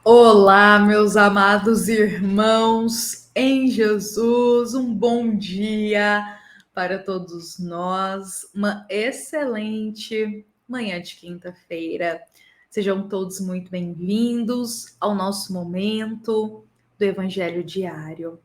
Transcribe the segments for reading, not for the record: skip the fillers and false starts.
Olá, meus amados irmãos em Jesus, um bom dia para todos nós, uma excelente manhã de quinta-feira. Sejam todos muito bem-vindos ao nosso momento do Evangelho Diário.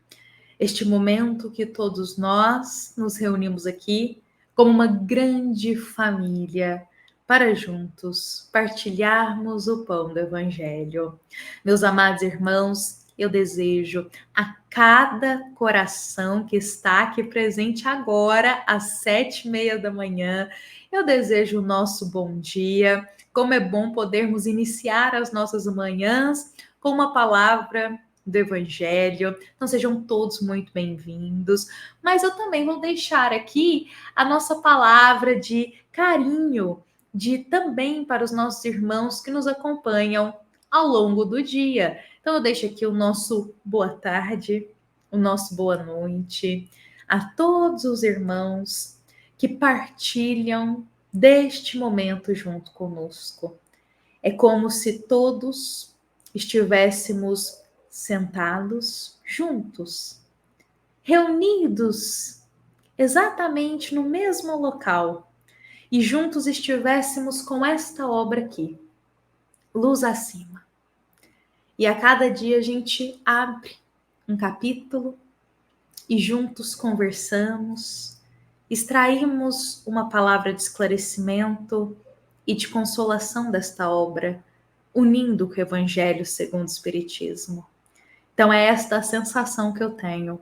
Este momento que todos nós nos reunimos aqui como uma grande família para juntos partilharmos o pão do Evangelho. Meus amados irmãos, eu desejo a cada coração que está aqui presente agora, às 7h30 da manhã, eu desejo o nosso bom dia. Como é bom podermos iniciar as nossas manhãs com uma palavra do Evangelho. Então sejam todos muito bem-vindos. Mas eu também vou deixar aqui a nossa palavra de carinho, de também para os nossos irmãos que nos acompanham ao longo do dia. Então eu deixo aqui o nosso boa tarde, o nosso boa noite a todos os irmãos que partilham deste momento junto conosco. É como se todos estivéssemos sentados juntos, reunidos exatamente no mesmo local e juntos estivéssemos com esta obra aqui, Luz Acima. E a cada dia a gente abre um capítulo e juntos conversamos, extraímos uma palavra de esclarecimento e de consolação desta obra, unindo com o Evangelho segundo o Espiritismo. Então é esta a sensação que eu tenho.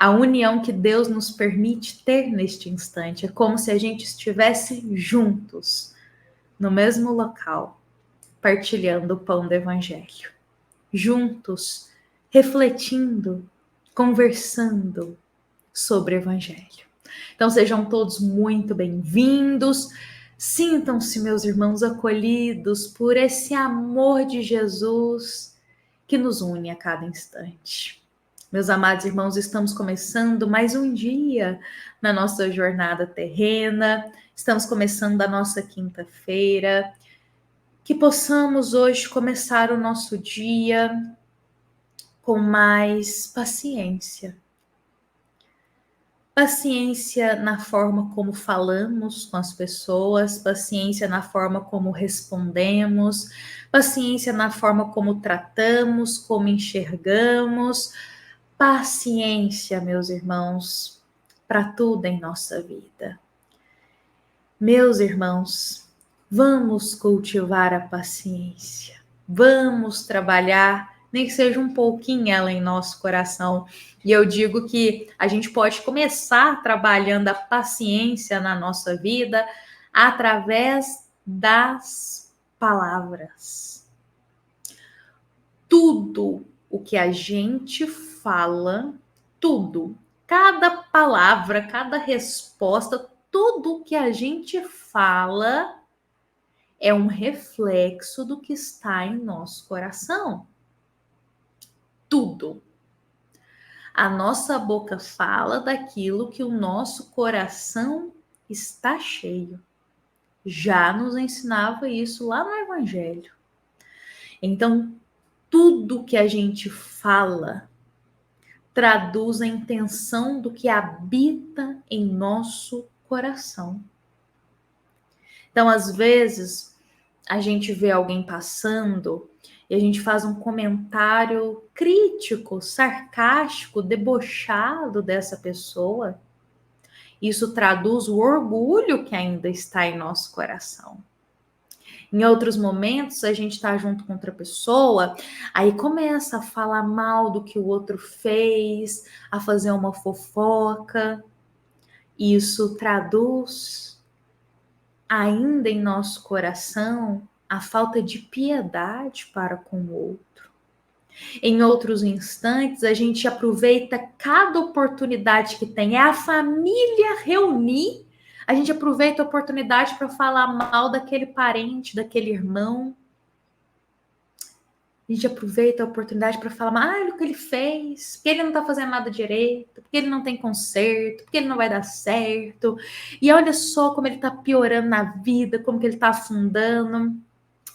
A união que Deus nos permite ter neste instante. É como se a gente estivesse juntos, no mesmo local, partilhando o pão do Evangelho. Juntos, refletindo, conversando sobre o Evangelho. Então sejam todos muito bem-vindos. Sintam-se, meus irmãos, acolhidos por esse amor de Jesus que nos une a cada instante. Meus amados irmãos, estamos começando mais um dia na nossa jornada terrena, estamos começando a nossa quinta-feira, que possamos hoje começar o nosso dia com mais paciência. Paciência na forma como falamos com as pessoas, paciência na forma como respondemos, paciência na forma como tratamos, como enxergamos. Paciência, meus irmãos, para tudo em nossa vida. Meus irmãos, vamos cultivar a paciência. Vamos trabalhar, nem que seja um pouquinho ela em nosso coração. E eu digo que a gente pode começar trabalhando a paciência na nossa vida através das palavras. Tudo o que a gente fala, tudo, cada palavra, cada resposta, tudo o que a gente fala é um reflexo do que está em nosso coração. Tudo. A nossa boca fala daquilo que o nosso coração está cheio. Já nos ensinava isso lá no Evangelho. Então, tudo que a gente fala traduz a intenção do que habita em nosso coração. Então, às vezes, a gente vê alguém passando e a gente faz um comentário crítico, sarcástico, debochado dessa pessoa. Isso traduz o orgulho que ainda está em nosso coração. Em outros momentos, a gente está junto com outra pessoa, aí começa a falar mal do que o outro fez, a fazer uma fofoca. Isso traduz ainda em nosso coração a falta de piedade para com o outro. Em outros instantes, a gente aproveita cada oportunidade que tem. É a família reunir. A gente aproveita a oportunidade para falar mal daquele parente, daquele irmão. A gente aproveita a oportunidade para falar mal, olha o que ele fez, porque ele não está fazendo nada direito, porque ele não tem conserto, porque ele não vai dar certo. E olha só como ele está piorando na vida, como que ele está afundando.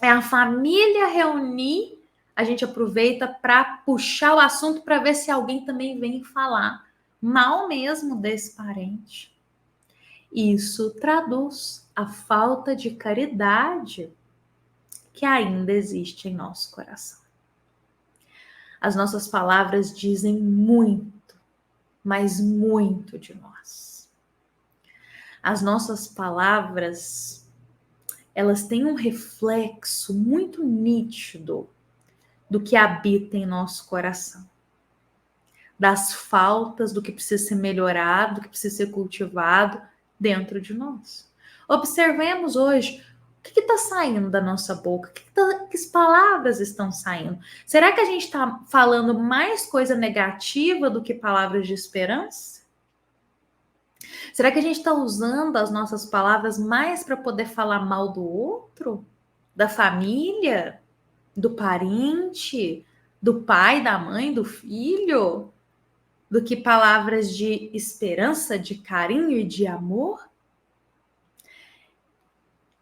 É a família reunir a gente aproveita para puxar o assunto para ver se alguém também vem falar mal mesmo desse parente. Isso traduz a falta de caridade que ainda existe em nosso coração. As nossas palavras dizem muito, mas muito de nós. As nossas palavras, elas têm um reflexo muito nítido do que habita em nosso coração, das faltas, do que precisa ser melhorado, do que precisa ser cultivado dentro de nós. Observemos hoje o que está saindo da nossa boca, que palavras estão saindo. Será que a gente está falando mais coisa negativa do que palavras de esperança? Será que a gente está usando as nossas palavras mais para poder falar mal do outro? Da família? Do parente? Do pai, da mãe, do filho? Do que palavras de esperança, de carinho e de amor?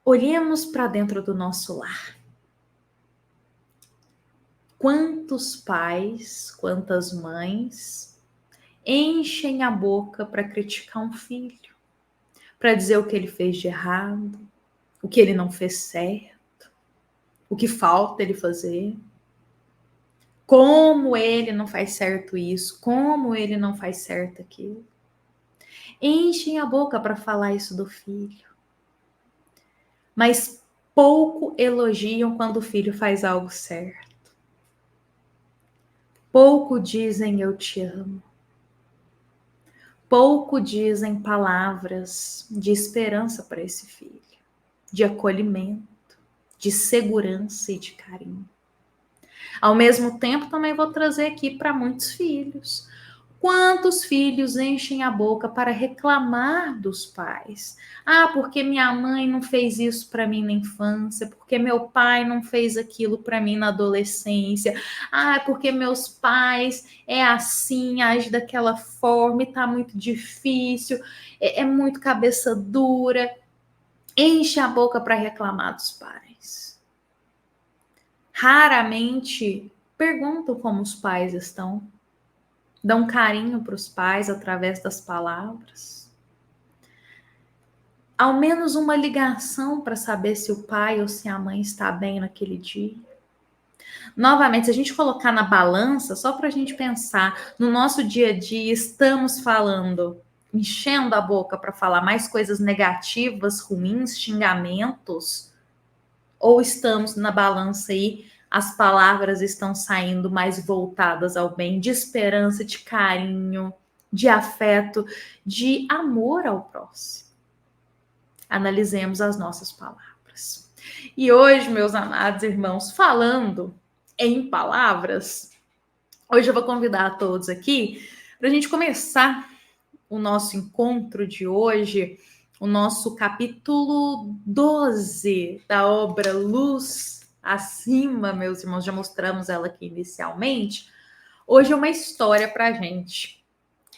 Olhemos para dentro do nosso lar. Quantos pais, quantas mães enchem a boca para criticar um filho, para dizer o que ele fez de errado, o que ele não fez certo, o que falta ele fazer, como ele não faz certo isso, como ele não faz certo aquilo. Enchem a boca para falar isso do filho, mas pouco elogiam quando o filho faz algo certo. Pouco dizem eu te amo. Pouco dizem palavras de esperança para esse filho, de acolhimento, de segurança e de carinho. Ao mesmo tempo, também vou trazer aqui para muitos filhos. Quantos filhos enchem a boca para reclamar dos pais? Ah, porque minha mãe não fez isso para mim na infância, porque meu pai não fez aquilo para mim na adolescência. Ah, porque meus pais é assim, age daquela forma e tá muito difícil, é muito cabeça dura. Enche a boca para reclamar dos pais. Raramente perguntam como os pais estão. Dão carinho para os pais através das palavras. Ao menos uma ligação para saber se o pai ou se a mãe está bem naquele dia. Novamente, se a gente colocar na balança, só para a gente pensar, no nosso dia a dia, estamos falando, enchendo a boca para falar mais coisas negativas, ruins, xingamentos, ou estamos na balança aí, as palavras estão saindo mais voltadas ao bem, de esperança, de carinho, de afeto, de amor ao próximo. Analisemos as nossas palavras. E hoje, meus amados irmãos, falando em palavras, hoje eu vou convidar a todos aqui para a gente começar o nosso encontro de hoje, o nosso capítulo 12 da obra Luz Acima, meus irmãos, já mostramos ela aqui inicialmente. Hoje é uma história para a gente,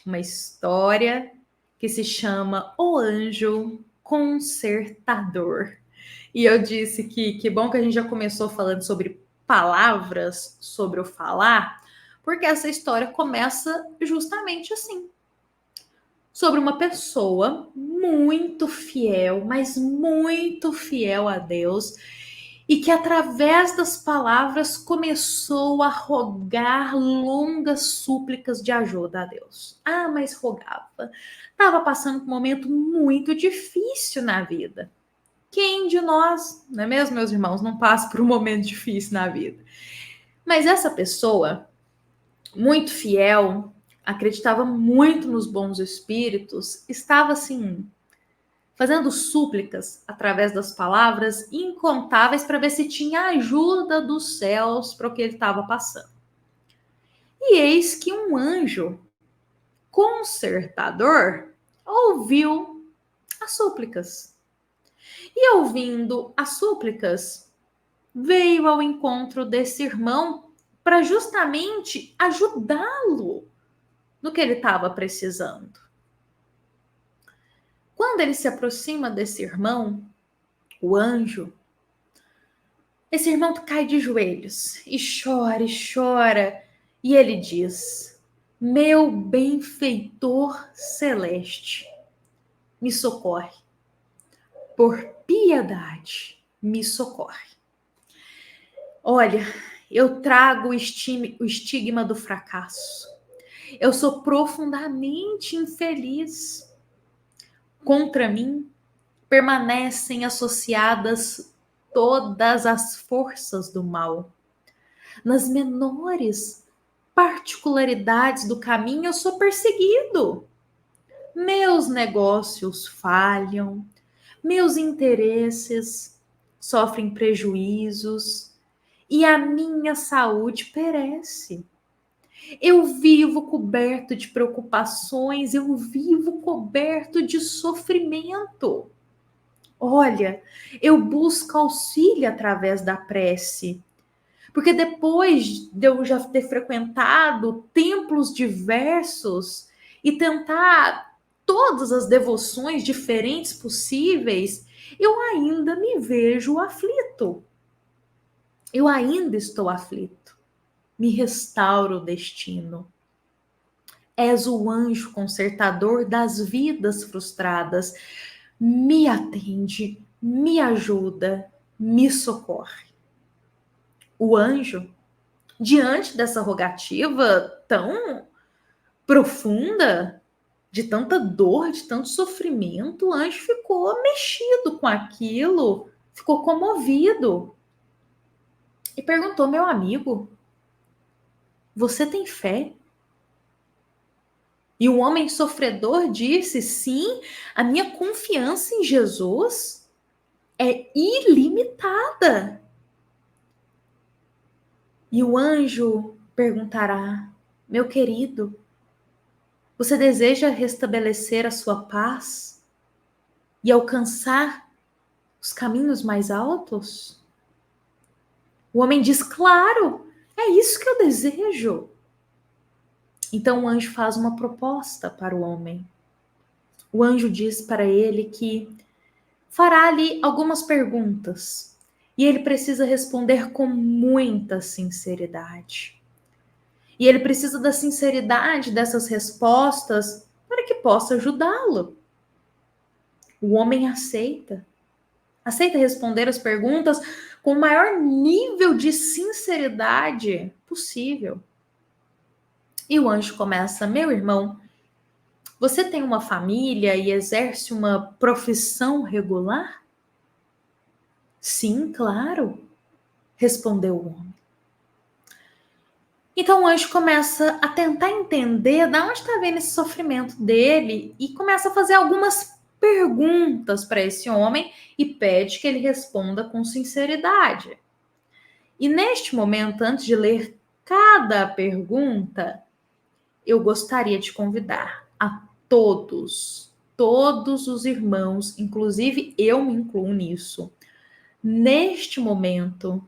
uma história que se chama O Anjo Consertador. E eu disse que bom que a gente já começou falando sobre palavras, sobre o falar, porque essa história começa justamente assim. Sobre uma pessoa muito fiel, mas muito fiel a Deus, e que através das palavras começou a rogar longas súplicas de ajuda a Deus. Ah, mas rogava. Estava passando por um momento muito difícil na vida. Quem de nós, não é mesmo, meus irmãos, não passa por um momento difícil na vida? Mas essa pessoa, muito fiel, acreditava muito nos bons espíritos, estava assim, fazendo súplicas através das palavras incontáveis para ver se tinha ajuda dos céus para o que ele estava passando. E eis que um anjo consertador ouviu as súplicas. E ouvindo as súplicas, veio ao encontro desse irmão para justamente ajudá-lo no que ele estava precisando. Quando ele se aproxima desse irmão, o anjo, Esse irmão cai de joelhos e chora e chora. E ele diz: meu benfeitor celeste, me socorre. Por piedade, me socorre. Olha, eu trago o estigma do fracasso. Eu sou profundamente infeliz. Contra mim permanecem associadas todas as forças do mal. Nas menores particularidades do caminho, eu sou perseguido. Meus negócios falham, meus interesses sofrem prejuízos e a minha saúde perece. Eu vivo coberto de preocupações, eu vivo coberto de sofrimento. Olha, eu busco auxílio através da prece, porque depois de eu já ter frequentado templos diversos e tentar todas as devoções diferentes possíveis, eu ainda me vejo aflito. Eu ainda estou aflito. Me restaura o destino. És o anjo consertador das vidas frustradas. Me atende, me ajuda, me socorre. O anjo, diante dessa rogativa tão profunda, de tanta dor, de tanto sofrimento, o anjo ficou mexido com aquilo, ficou comovido e perguntou: meu amigo, você tem fé? E o homem sofredor disse: sim, a minha confiança em Jesus é ilimitada. E o anjo perguntará: meu querido, você deseja restabelecer a sua paz e alcançar os caminhos mais altos? O homem diz: claro, é isso que eu desejo. Então o anjo faz uma proposta para o homem. O anjo diz para ele que fará-lhe algumas perguntas e ele precisa responder com muita sinceridade. E ele precisa da sinceridade dessas respostas para que possa ajudá-lo. O homem aceita responder as perguntas com o maior nível de sinceridade possível. E o anjo começa: meu irmão, você tem uma família e exerce uma profissão regular? Sim, claro, respondeu o homem. Então o anjo começa a tentar entender de onde está vindo esse sofrimento dele e começa a fazer algumas perguntas para esse homem e pede que ele responda com sinceridade. E neste momento, antes de ler cada pergunta, eu gostaria de convidar a todos os irmãos, inclusive eu me incluo nisso, neste momento,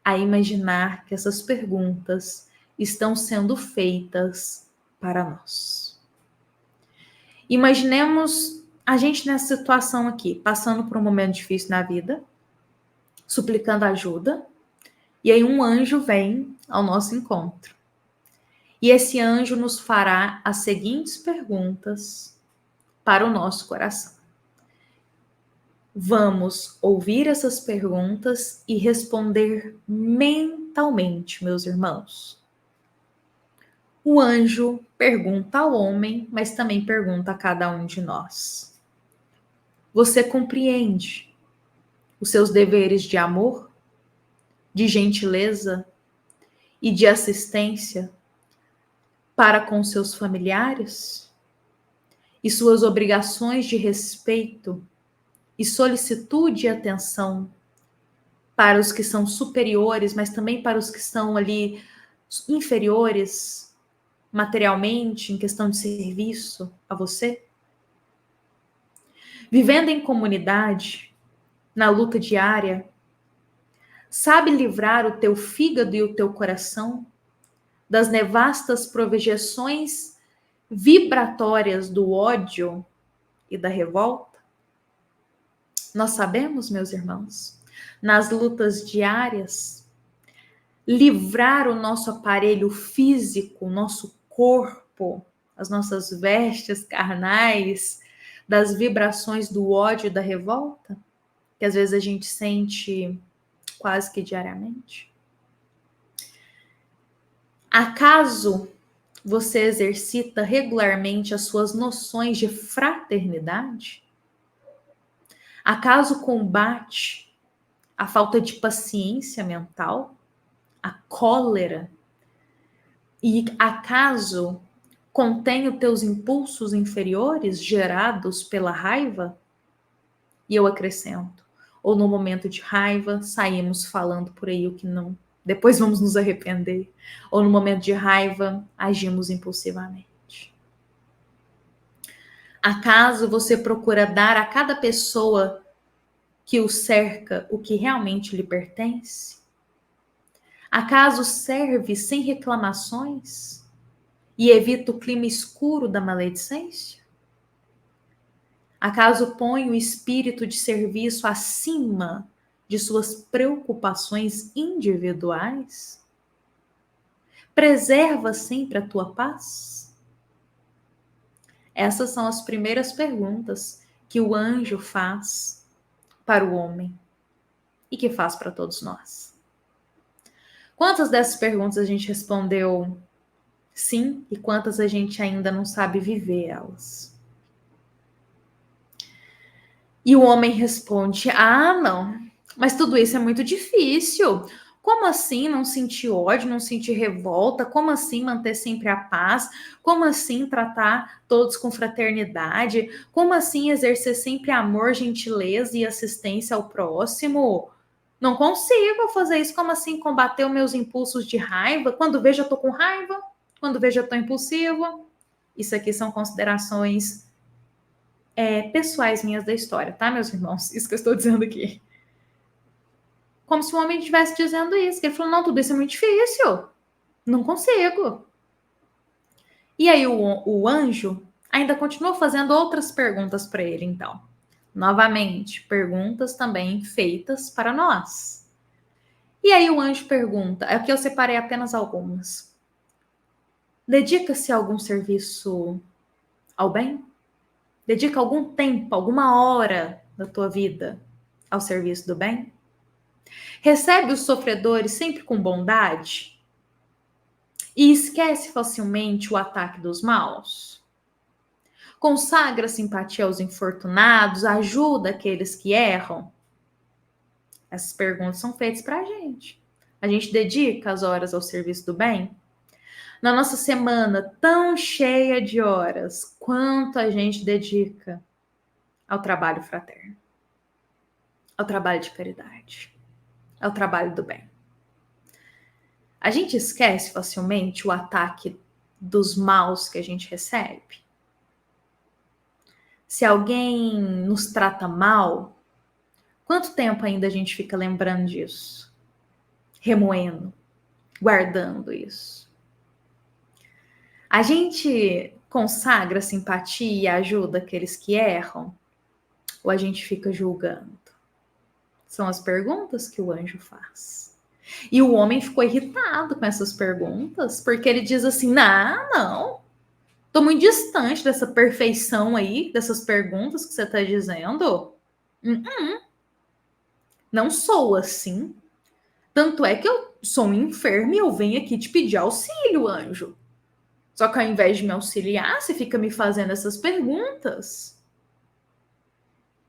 a imaginar que essas perguntas estão sendo feitas para nós. Imaginemos a gente nessa situação aqui, passando por um momento difícil na vida, suplicando ajuda, e aí um anjo vem ao nosso encontro. E esse anjo nos fará as seguintes perguntas para o nosso coração. Vamos ouvir essas perguntas e responder mentalmente, meus irmãos. O anjo pergunta ao homem, mas também pergunta a cada um de nós. Você compreende os seus deveres de amor, de gentileza e de assistência para com seus familiares? E suas obrigações de respeito e solicitude e atenção para os que são superiores, mas também para os que são ali inferiores materialmente, em questão de serviço a você? Vivendo em comunidade, na luta diária, sabe livrar o teu fígado e o teu coração das nevastas projeções vibratórias do ódio e da revolta? Nós sabemos, meus irmãos, nas lutas diárias, livrar o nosso aparelho físico, o nosso corpo, as nossas vestes carnais, das vibrações do ódio e da revolta, que às vezes a gente sente quase que diariamente? Acaso você exercita regularmente as suas noções de fraternidade? Acaso combate a falta de paciência mental, a cólera? E acaso contém os teus impulsos inferiores gerados pela raiva? E eu acrescento, ou no momento de raiva saímos falando por aí o que não, depois vamos nos arrepender, ou no momento de raiva agimos impulsivamente. Acaso você procura dar a cada pessoa que o cerca o que realmente lhe pertence? Acaso serve sem reclamações e evita o clima escuro da maledicência? Acaso põe o espírito de serviço acima de suas preocupações individuais? Preserva sempre a tua paz? Essas são as primeiras perguntas que o anjo faz para o homem e que faz para todos nós. Quantas dessas perguntas a gente respondeu sim e quantas a gente ainda não sabe viver elas? E o homem responde: ah, não, mas tudo isso é muito difícil. Como assim não sentir ódio, não sentir revolta? Como assim manter sempre a paz? Como assim tratar todos com fraternidade? Como assim exercer sempre amor, gentileza e assistência ao próximo? Não consigo fazer isso. Como assim combater os meus impulsos de raiva? Quando vejo eu tô com raiva, quando vejo eu tô impulsiva. Isso aqui são considerações pessoais minhas da história, tá, meus irmãos? Isso que eu estou dizendo aqui. Como se o homem estivesse dizendo isso. Que ele falou, não, tudo isso é muito difícil. Não consigo. E aí o anjo ainda continuou fazendo outras perguntas para ele, então. Novamente, perguntas também feitas para nós. E aí o anjo pergunta, aqui eu separei apenas algumas. Dedica-se a algum serviço ao bem? Dedica algum tempo, alguma hora da tua vida ao serviço do bem? Recebe os sofredores sempre com bondade? E esquece facilmente o ataque dos maus? Consagra simpatia aos infortunados? Ajuda aqueles que erram? Essas perguntas são feitas para a gente. A gente dedica as horas ao serviço do bem? Na nossa semana tão cheia de horas, quanto a gente dedica ao trabalho fraterno, ao trabalho de caridade, ao trabalho do bem? A gente esquece facilmente o ataque dos maus que a gente recebe? Se alguém nos trata mal, quanto tempo ainda a gente fica lembrando disso? Remoendo, guardando isso? A gente consagra simpatia e ajuda aqueles que erram? Ou a gente fica julgando? São as perguntas que o anjo faz. E o homem ficou irritado com essas perguntas, porque ele diz assim: não, tô muito distante dessa perfeição aí, dessas perguntas que você tá dizendo. Não sou assim. Tanto é que eu sou um enfermo e eu venho aqui te pedir auxílio, anjo. Só que ao invés de me auxiliar, você fica me fazendo essas perguntas.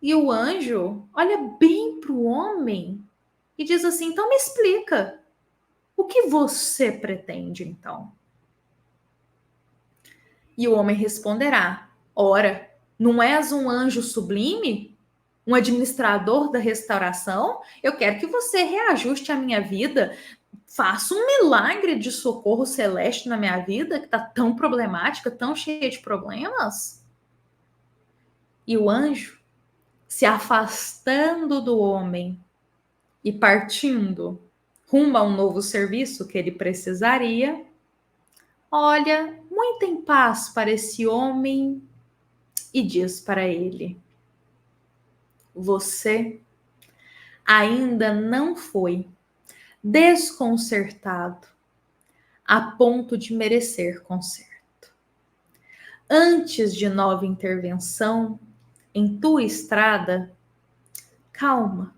E o anjo olha bem para o homem e diz assim: então me explica. O que você pretende, então? E o homem responderá: ora, não és um anjo sublime? Um administrador da restauração? Eu quero que você reajuste a minha vida, faça um milagre de socorro celeste na minha vida, que está tão problemática, tão cheia de problemas. E o anjo, se afastando do homem e partindo rumo a um novo serviço que ele precisaria, olha muito em paz para esse homem e diz para ele: você ainda não foi desconcertado a ponto de merecer conserto. Antes de nova intervenção em tua estrada, calma.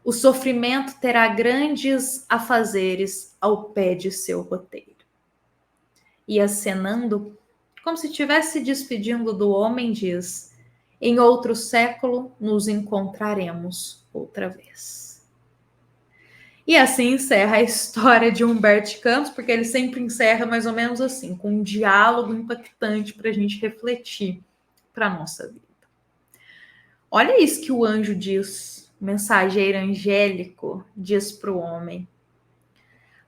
O sofrimento terá grandes afazeres ao pé de seu roteiro. E acenando, como se estivesse se despedindo do homem, diz: em outro século nos encontraremos outra vez. E assim encerra a história de Humberto Campos, porque ele sempre encerra mais ou menos assim, com um diálogo impactante para a gente refletir para a nossa vida. Olha isso que o anjo diz, o mensageiro angélico diz para o homem: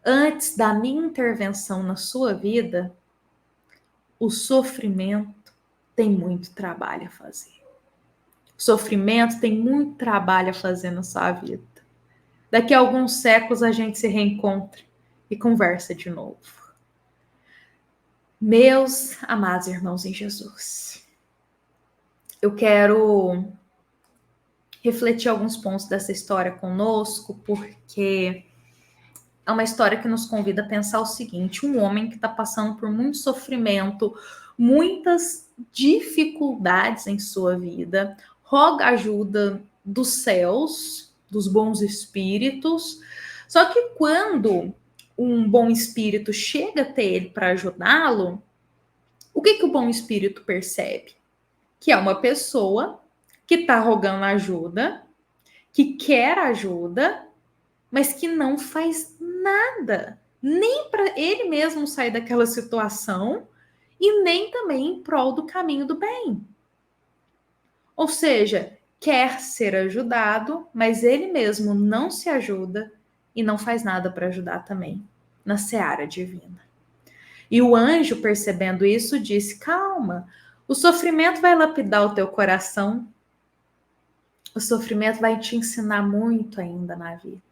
antes da minha intervenção na sua vida, o sofrimento tem muito trabalho a fazer. O sofrimento tem muito trabalho a fazer na sua vida. Daqui a alguns séculos a gente se reencontra e conversa de novo. Meus amados irmãos em Jesus, eu quero refletir alguns pontos dessa história conosco, porque é uma história que nos convida a pensar o seguinte: um homem que está passando por muito sofrimento, muitas dificuldades em sua vida, roga ajuda dos céus, dos bons espíritos. Só que quando um bom espírito chega até ele para ajudá-lo, o que o bom espírito percebe? Que é uma pessoa que está rogando ajuda, que quer ajuda, mas que não faz nada, nem para ele mesmo sair daquela situação e nem também em prol do caminho do bem. Ou seja, quer ser ajudado, mas ele mesmo não se ajuda e não faz nada para ajudar também na seara divina. E o anjo, percebendo isso, disse: calma, o sofrimento vai lapidar o teu coração, o sofrimento vai te ensinar muito ainda na vida.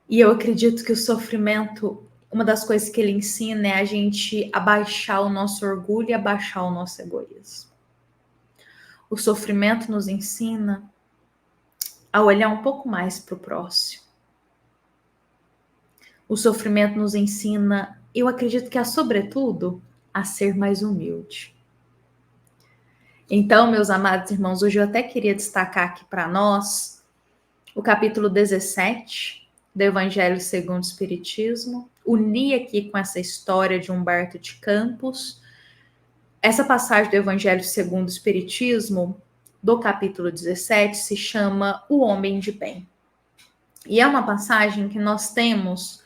E eu acredito que o sofrimento, uma das coisas que ele ensina é a gente abaixar o nosso orgulho e abaixar o nosso egoísmo. O sofrimento nos ensina a olhar um pouco mais para o próximo. O sofrimento nos ensina, eu acredito que sobretudo, a ser mais humilde. Então, meus amados irmãos, hoje eu até queria destacar aqui para nós o capítulo 17 do Evangelho segundo o Espiritismo, unir aqui com essa história de Humberto de Campos. Essa passagem do Evangelho segundo o Espiritismo, do capítulo 17, se chama O Homem de Bem. E é uma passagem que nós temos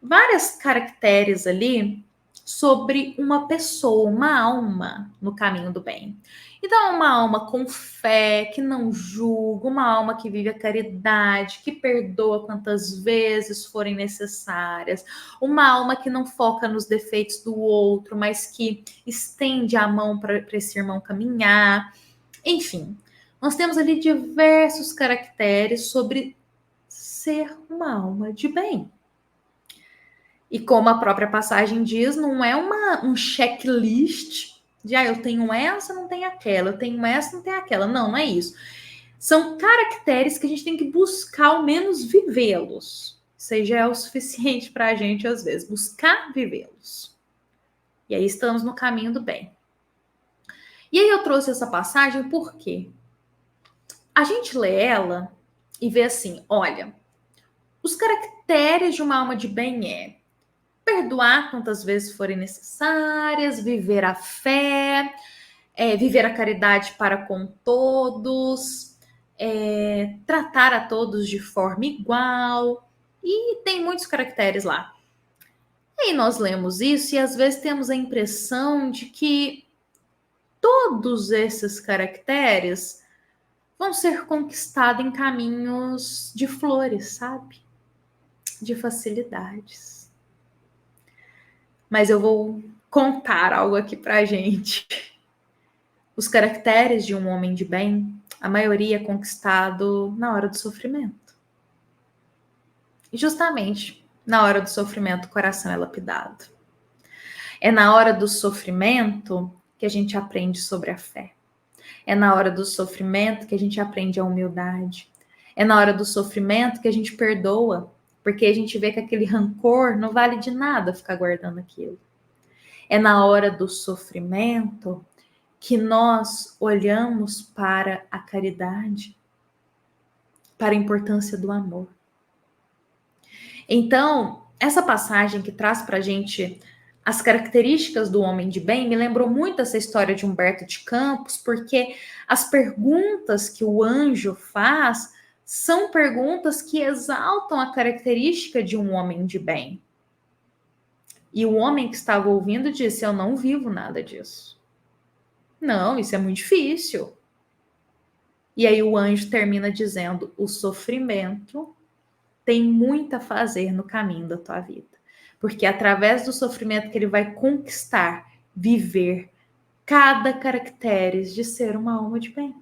várias caracteres ali sobre uma pessoa, uma alma no caminho do bem. Então, é uma alma com fé, que não julga, uma alma que vive a caridade, que perdoa quantas vezes forem necessárias, uma alma que não foca nos defeitos do outro, mas que estende a mão para esse irmão caminhar. Enfim, nós temos ali diversos caracteres sobre ser uma alma de bem. E como a própria passagem diz, não é um checklist de eu tenho essa, não tenho aquela, eu tenho essa, não tenho aquela. Não, não é isso. São caracteres que a gente tem que buscar ao menos vivê-los. Seja é o suficiente para a gente, às vezes, buscar vivê-los. E aí estamos no caminho do bem. E aí eu trouxe essa passagem porque a gente lê ela e vê assim, olha, os caracteres de uma alma de bem é perdoar quantas vezes forem necessárias, viver a fé, viver a caridade para com todos, tratar a todos de forma igual, e tem muitos caracteres lá. E aí nós lemos isso e às vezes temos a impressão de que todos esses caracteres vão ser conquistados em caminhos de flores, sabe? De facilidades. Mas eu vou contar algo aqui pra gente. Os caracteres de um homem de bem, a maioria é conquistado na hora do sofrimento. E justamente na hora do sofrimento o coração é lapidado. É na hora do sofrimento que a gente aprende sobre a fé. É na hora do sofrimento que a gente aprende a humildade. É na hora do sofrimento que a gente perdoa, porque a gente vê que aquele rancor não vale de nada ficar guardando aquilo. É na hora do sofrimento que nós olhamos para a caridade, para a importância do amor. Então, essa passagem que traz para a gente as características do homem de bem me lembrou muito essa história de Humberto de Campos, porque as perguntas que o anjo faz são perguntas que exaltam a característica de um homem de bem. E o homem que estava ouvindo disse: eu não vivo nada disso. Não, isso é muito difícil. E aí o anjo termina dizendo: o sofrimento tem muito a fazer no caminho da tua vida. Porque é através do sofrimento que ele vai conquistar, viver cada caractere de ser uma alma de bem.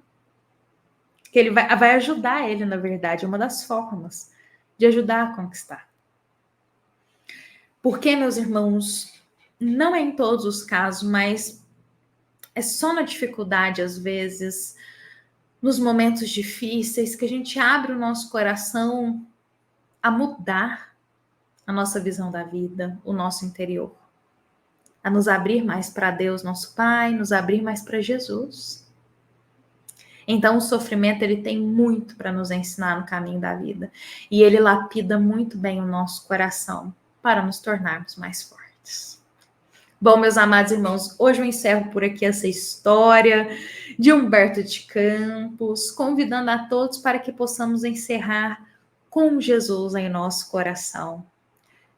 Que ele vai ajudar ele, na verdade, é uma das formas de ajudar a conquistar. Porque, meus irmãos, não é em todos os casos, mas é só na dificuldade, às vezes, nos momentos difíceis, que a gente abre o nosso coração a mudar a nossa visão da vida, o nosso interior. A nos abrir mais para Deus, nosso Pai, nos abrir mais para Jesus. Então, o sofrimento, ele tem muito para nos ensinar no caminho da vida. E ele lapida muito bem o nosso coração para nos tornarmos mais fortes. Bom, meus amados irmãos, hoje eu encerro por aqui essa história de Humberto de Campos, convidando a todos para que possamos encerrar com Jesus em nosso coração.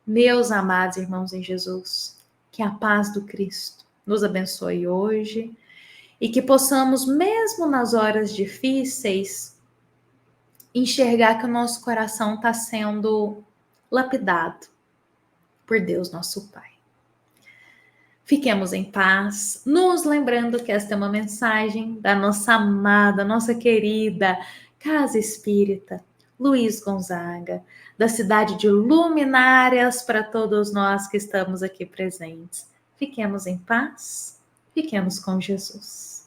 Meus amados irmãos em Jesus, que a paz do Cristo nos abençoe hoje e que possamos, mesmo nas horas difíceis, enxergar que o nosso coração está sendo lapidado por Deus, nosso Pai. Fiquemos em paz, nos lembrando que esta é uma mensagem da nossa amada, nossa querida Casa Espírita Luiz Gonzaga, da cidade de Luminárias, para todos nós que estamos aqui presentes. Fiquemos em paz, fiquemos com Jesus.